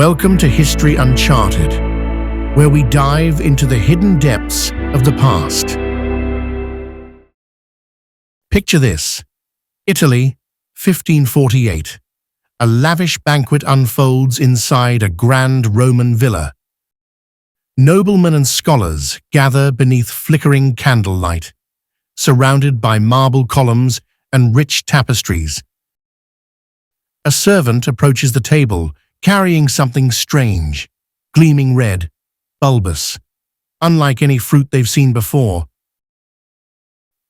Welcome to History Uncharted, where we dive into the hidden depths of the past. Picture this: Italy, 1548. A lavish banquet unfolds inside a grand Roman villa. Noblemen and scholars gather beneath flickering candlelight, surrounded by marble columns and rich tapestries. A servant approaches the table, carrying something strange, gleaming red, bulbous, unlike any fruit they've seen before.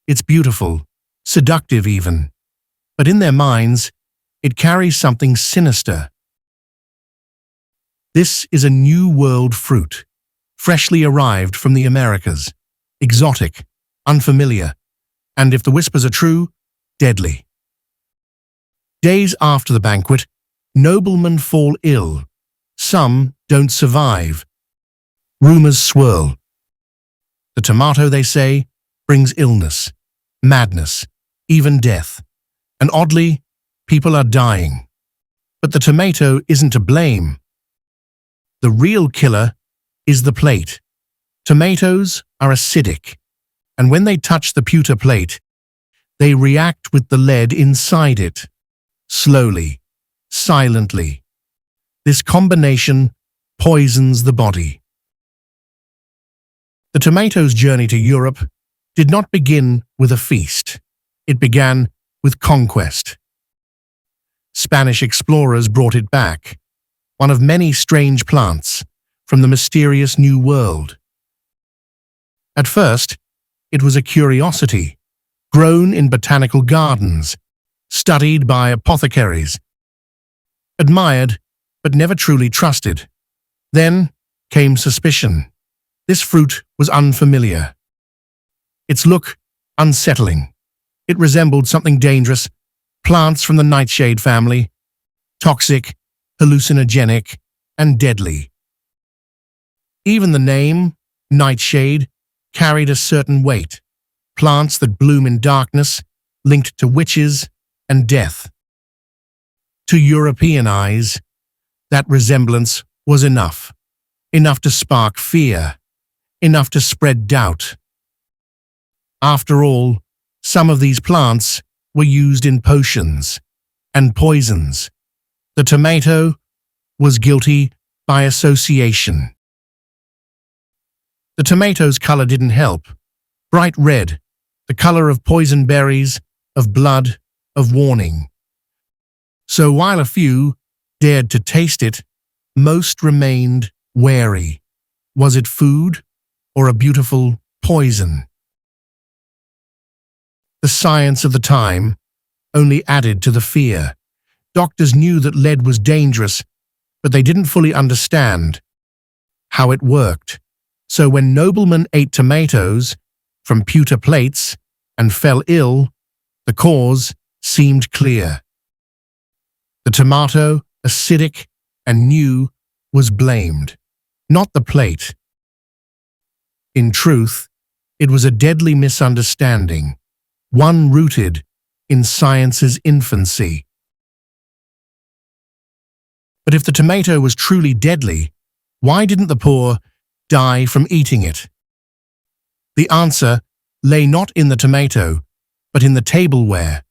It's beautiful, seductive even, but in their minds, it carries something sinister. This is a New World fruit, freshly arrived from the Americas, exotic, unfamiliar, and if the whispers are true, deadly. Days after the banquet, noblemen fall ill. Some don't survive. Rumors swirl. The tomato, they say, brings illness, madness, even death. And oddly, people are dying. But the tomato isn't to blame. The real killer is the plate. Tomatoes are acidic, and when they touch the pewter plate, they react with the lead inside it. Slowly, silently. This combination poisons the body. The tomato's journey to Europe did not begin with a feast. It began with conquest. Spanish explorers brought it back, one of many strange plants from the mysterious New World. At first, it was a curiosity, grown in botanical gardens, studied by apothecaries, admired but never truly trusted. Then came suspicion. This fruit was unfamiliar. Its look unsettling. It resembled something dangerous, plants from the nightshade family, toxic, hallucinogenic, and deadly. Even the name, nightshade, carried a certain weight. Plants that bloom in darkness, linked to witches and death. To European eyes, that resemblance was enough. Enough to spark fear. Enough to spread doubt. After all, some of these plants were used in potions and poisons. The tomato was guilty by association. The tomato's color didn't help. Bright red, the color of poison berries, of blood, of warning. So while a few dared to taste it, most remained wary. Was it food or a beautiful poison? The science of the time only added to the fear. Doctors knew that lead was dangerous, but they didn't fully understand how it worked. So when noblemen ate tomatoes from pewter plates and fell ill, the cause seemed clear. The tomato, acidic and new, was blamed, not the plate. In truth, it was a deadly misunderstanding, one rooted in science's infancy. But if the tomato was truly deadly, why didn't the poor die from eating it? The answer lay not in the tomato, but in the tableware.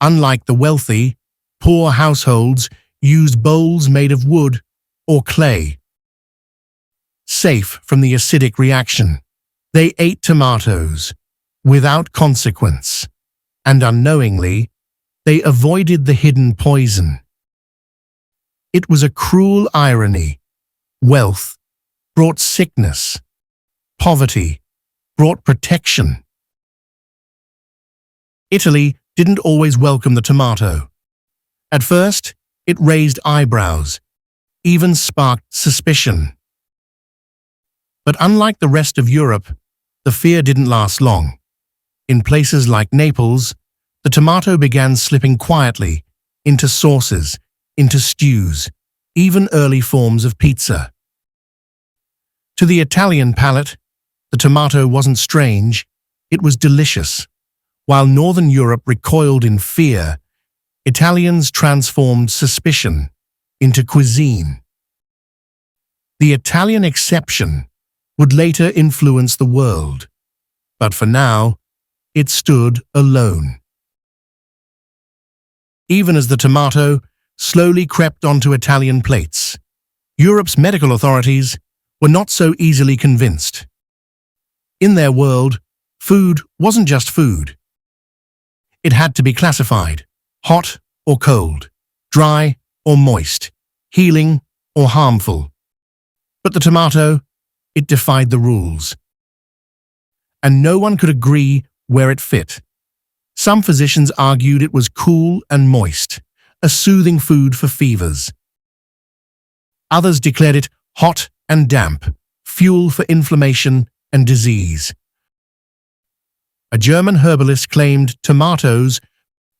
Unlike the wealthy, poor households used bowls made of wood or clay. Safe from the acidic reaction, they ate tomatoes without consequence, and unknowingly, they avoided the hidden poison. It was a cruel irony. Wealth brought sickness. Poverty brought protection. Italy didn't always welcome the tomato. At first, it raised eyebrows, even sparked suspicion. But unlike the rest of Europe, the fear didn't last long. In places like Naples, the tomato began slipping quietly into sauces, into stews, even early forms of pizza. To the Italian palate, the tomato wasn't strange, it was delicious. While Northern Europe recoiled in fear, Italians transformed suspicion into cuisine. The Italian exception would later influence the world, but for now, it stood alone. Even as the tomato slowly crept onto Italian plates, Europe's medical authorities were not so easily convinced. In their world, food wasn't just food. It had to be classified: hot or cold, dry or moist, healing or harmful. But the tomato, it defied the rules. And no one could agree where it fit. Some physicians argued it was cool and moist, a soothing food for fevers. Others declared it hot and damp, fuel for inflammation and disease. A German herbalist claimed tomatoes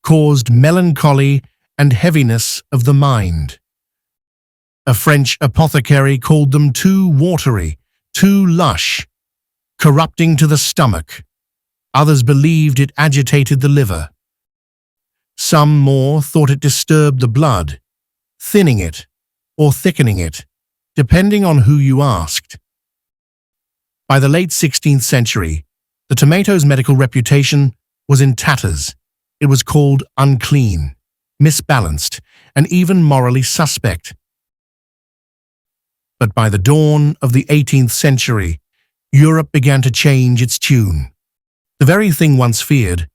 caused melancholy and heaviness of the mind. A French apothecary called them too watery, too lush, corrupting to the stomach. Others believed it agitated the liver. Some more thought it disturbed the blood, thinning it or thickening it, depending on who you asked. By the late 16th century, the tomato's medical reputation was in tatters. It was called unclean, misbalanced, and even morally suspect. But by the dawn of the 18th century, Europe began to change its tune. The very thing once feared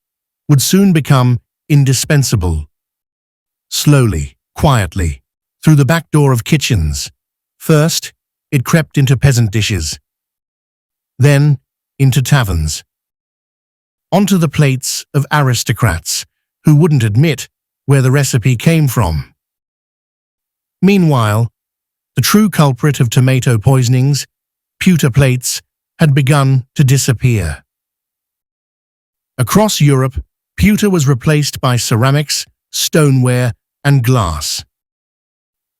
would soon become indispensable. Slowly, quietly, through the back door of kitchens. First, it crept into peasant dishes. Then, into taverns. Onto the plates of aristocrats who wouldn't admit where the recipe came from. Meanwhile, the true culprit of tomato poisonings, pewter plates, had begun to disappear. Across Europe, pewter was replaced by ceramics, stoneware, and glass.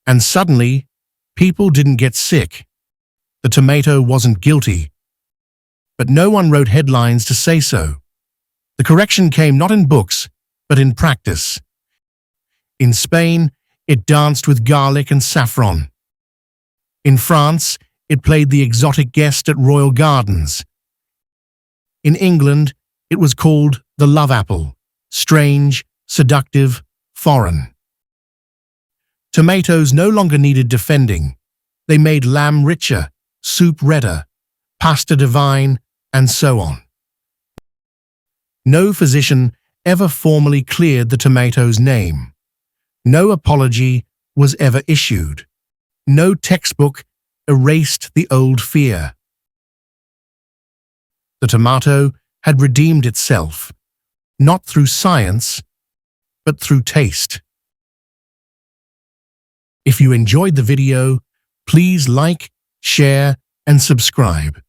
And suddenly, people didn't get sick. The tomato wasn't guilty. But no one wrote headlines to say so. The correction came not in books, but in practice. In Spain, it danced with garlic and saffron. In France, it played the exotic guest at royal gardens. In England, it was called the love apple, strange, seductive, foreign. Tomatoes no longer needed defending. They made lamb richer, soup redder, pasta divine, and so on. No physician ever formally cleared the tomato's name. No apology was ever issued. No textbook erased the old fear. The tomato had redeemed itself, not through science, but through taste. If you enjoyed the video, please like, share, and subscribe.